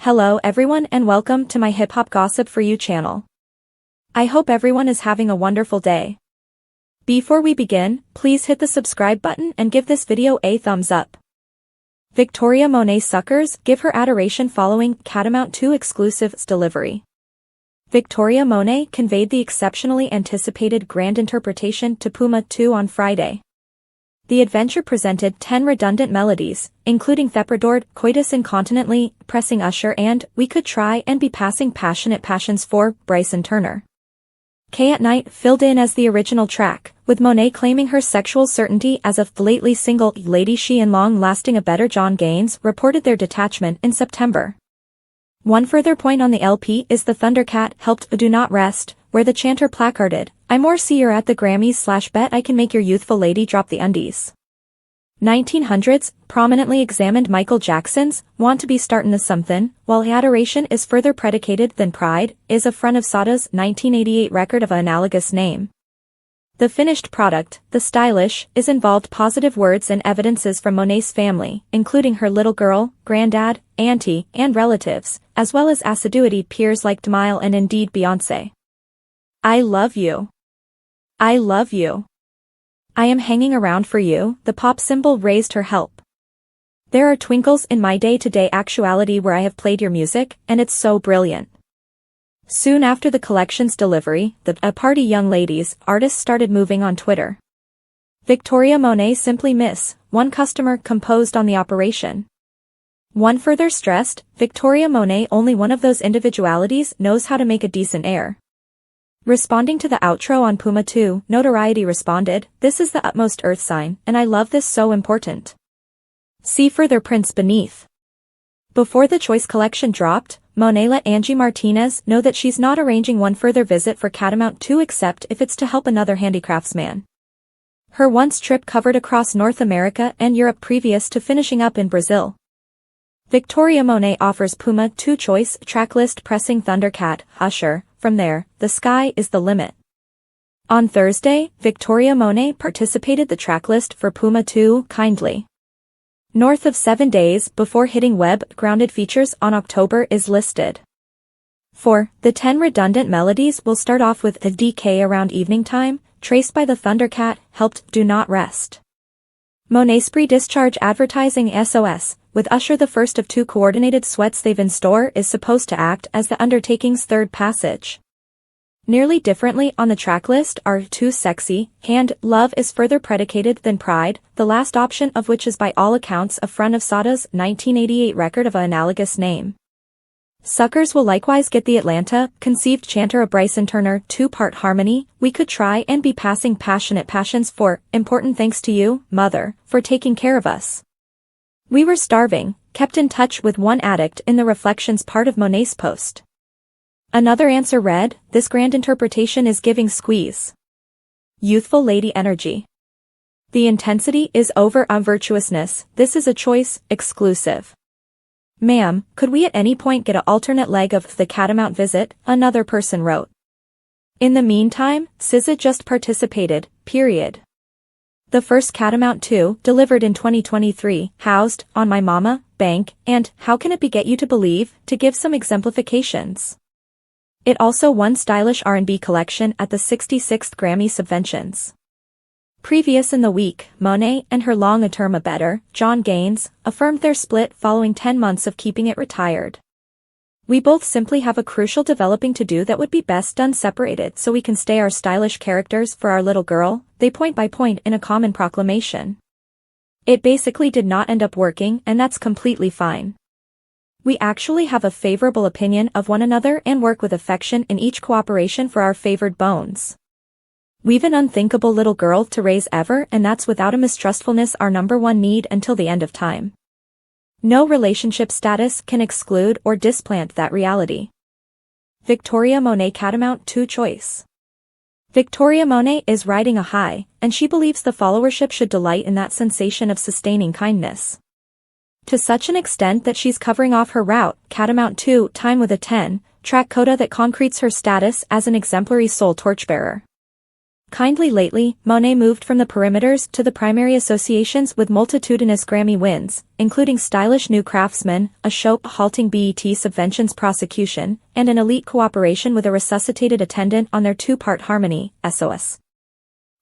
Hello everyone and welcome to my Hip Hop Gossip For You channel. I hope everyone is having a wonderful day. Before we begin, please hit the subscribe button and give this video a thumbs up. Victoria Monét suckers give her adoration following Catamount 2 exclusive's delivery. Victoria Monét conveyed the exceptionally anticipated grand interpretation to Puma 2 on Friday. The adventure presented 10 redundant melodies, including Thepredord, Coitus Incontinently, Pressing Usher and We Could Try and Be Passing Passionate Passions for Bryson Turner. K at Night filled in as the original track, with Monét claiming her sexual certainty as of the lately single Lady She and long-lasting a better John Gaines reported their detachment in September. One further point on the LP is the Thundercat helped Do Not Rest, where the chanter placarded, I more see you're at the Grammys / bet I can make your youthful lady drop the undies. 1900s, prominently examined Michael Jackson's Want to Be Startin' to Somethin', while Adoration is further predicated than Pride, is a front of Sada's 1988 record of analogous name. The finished product, The Stylish, is involved positive words and evidences from Monét's family, including her little girl, granddad, auntie, and relatives, as well as assiduity peers like D'Mile and indeed Beyoncé. I love you. I love you. I am hanging around for you, the pop symbol raised her help. There are twinkles in my day-to-day actuality where I have played your music, and it's so brilliant. Soon after the collection's delivery, the party young ladies artists started moving on Twitter. Victoria Monét simply miss, one customer composed on the operation. One further stressed, Victoria Monét only one of those individualities knows how to make a decent air. Responding to the outro on Puma 2, Notoriety responded, this is the utmost earth sign, and I love this so important. See further prints beneath. Before the Choice collection dropped, Monét let Angie Martinez know that she's not arranging one further visit for Catamount 2 except if it's to help another handicraftsman. Her once trip covered across North America and Europe previous to finishing up in Brazil. Victoria Monét offers Puma 2 Choice tracklist pressing Thundercat, Usher. From there, the sky is the limit. On Thursday, Victoria Monét participated the tracklist for Puma 2 Kindly. North of 7 days before hitting web-grounded features on October is listed. For the 10 redundant melodies will start off with a DK around evening time, traced by the Thundercat, helped Do Not Rest. Monét's pre-discharge advertising SOS, with Usher the first of 2 coordinated sweats they've in store is supposed to act as the undertaking's third passage. Nearly differently on the tracklist are Too Sexy, and Love is further predicated than Pride, the last option of which is by all accounts a front of Sada's 1988 record of analogous name. Suckers will likewise get the Atlanta-conceived chanter of Bryson Turner 2-part harmony, We Could Try and Be Passing Passionate Passions for, Important Thanks to You, Mother, for taking care of us. We were starving, kept in touch with one addict in the Reflections part of Monét's post. Another answer read, this grand interpretation is giving squeeze. Youthful lady energy. The intensity is over virtuousness, this is a Choice exclusive. Ma'am, could we at any point get an alternate leg of the Catamount visit, another person wrote. In the meantime, SZA just participated, period. The first Catamount 2, delivered in 2023, housed, On My Mama, Bank, and How Can It Be Get You to Believe, to give some exemplifications. It also won Stylish R&B Collection at the 66th Grammy Subventions. Previous in the week, Monét and her long-term a better, John Gaines, affirmed their split following 10 months of keeping it retired. We both simply have a crucial developing to do that would be best done separated so we can stay our stylish characters for our little girl, they point by point in a common proclamation. It basically did not end up working and that's completely fine. We actually have a favorable opinion of one another and work with affection in each cooperation for our favored bones. We've an unthinkable little girl to raise ever and that's without a mistrustfulness our #1 need until the end of time. No relationship status can exclude or displant that reality. Victoria Monét Catamount 2 Choice. Victoria Monét is riding a high, and she believes the followership should delight in that sensation of sustaining kindness. To such an extent that she's covering off her route, Catamount 2 Time with a 10, track coda that concretes her status as an exemplary soul torchbearer. Kindly lately, Monét moved from the perimeters to the primary associations with multitudinous Grammy wins, including stylish new craftsman, a show halting BET subventions prosecution, and an elite cooperation with a resuscitated attendant on their two-part harmony, SOS.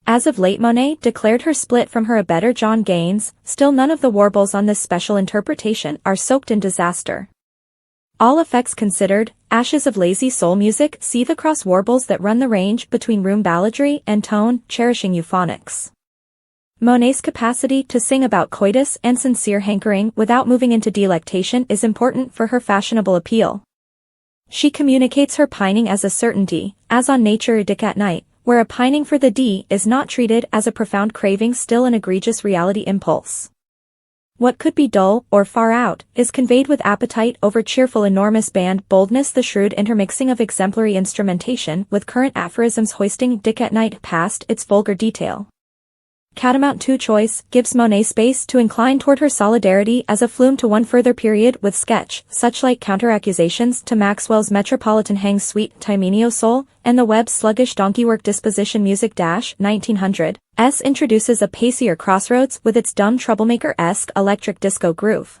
As of late, Monét declared her split from her abettor John Gaines. Still, none of the warbles on this special interpretation are soaked in disaster. All effects considered, ashes of lazy soul music see the cross warbles that run the range between room balladry and tone, cherishing euphonics. Monét's capacity to sing about coitus and sincere hankering without moving into delectation is important for her fashionable appeal. She communicates her pining as a certainty, as on Nature Dick at Night, where a pining for the D is not treated as a profound craving, still an egregious reality impulse. What could be dull, or far out, is conveyed with appetite over cheerful enormous band boldness, the shrewd intermixing of exemplary instrumentation with current aphorisms hoisting Dick at Night past its vulgar detail. Catamount 2 choice gives Monét space to incline toward her solidarity as a flume to one further period with sketch, such like counter-accusations to Maxwell's Metropolitan Hang's sweet Tymenio soul, and the Webb's sluggish donkeywork disposition music 1900 S introduces a pacier crossroads with its dumb troublemaker-esque electric disco groove.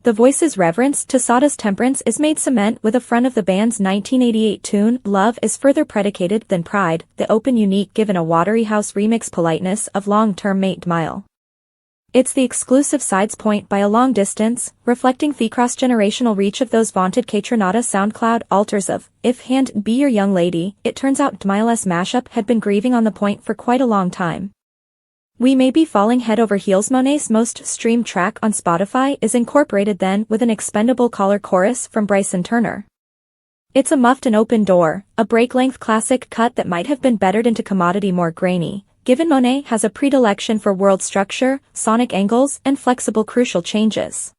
The voice's reverence to sawdust temperance is made cement with a front of the band's 1988 tune Love is further predicated than pride, the open unique given a watery house remix politeness of long-term mate mile. It's the exclusive sides point by a long distance, reflecting the cross-generational reach of those vaunted Catronata SoundCloud altars of, if hand be your young lady. It turns out Dmile's mashup had been grieving on the point for quite a long time. We may be falling head over heels. Monét's most streamed track on Spotify is incorporated then with an expendable collar chorus from Bryson Turner. It's a muffed and open door, a break-length classic cut that might have been bettered into commodity more grainy, given Monét has a predilection for world structure, sonic angles, and flexible crucial changes.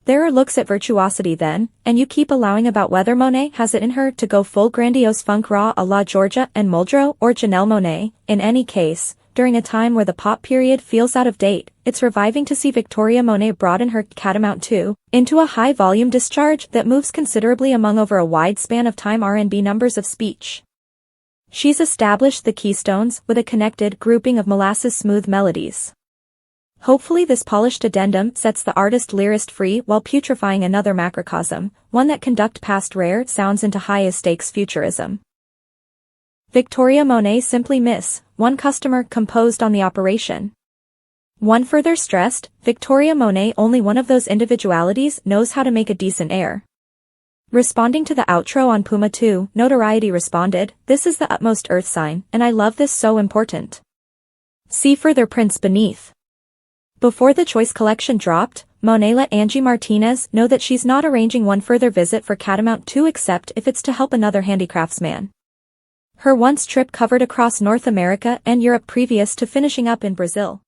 There are looks at virtuosity then, and you keep allowing about whether Monét has it in her to go full grandiose funk raw a la Georgia and Muldrow or Janelle Monáe. In any case, during a time where the pop period feels out of date, it's reviving to see Victoria Monét broaden her Catamount 2 into a high-volume discharge that moves considerably among over a wide span of time R&B numbers of speech. She's established the keystones with a connected grouping of molasses-smooth melodies. Hopefully this polished addendum sets the artist-lyrist free while putrefying another macrocosm, one that conduct past rare sounds into high-stakes futurism. Victoria Monét simply Miss, one customer composed on the operation. One further stressed, Victoria Monét only one of those individualities knows how to make a decent air. Responding to the outro on Puma 2, Notoriety responded, "This is the utmost earth sign, and I love this, so important." See further prints beneath. Before the Choice collection dropped, Monét let Angie Martinez know that she's not arranging one further visit for Catamount 2 except if it's to help another handicraftsman. Her once trip covered across North America and Europe previous to finishing up in Brazil.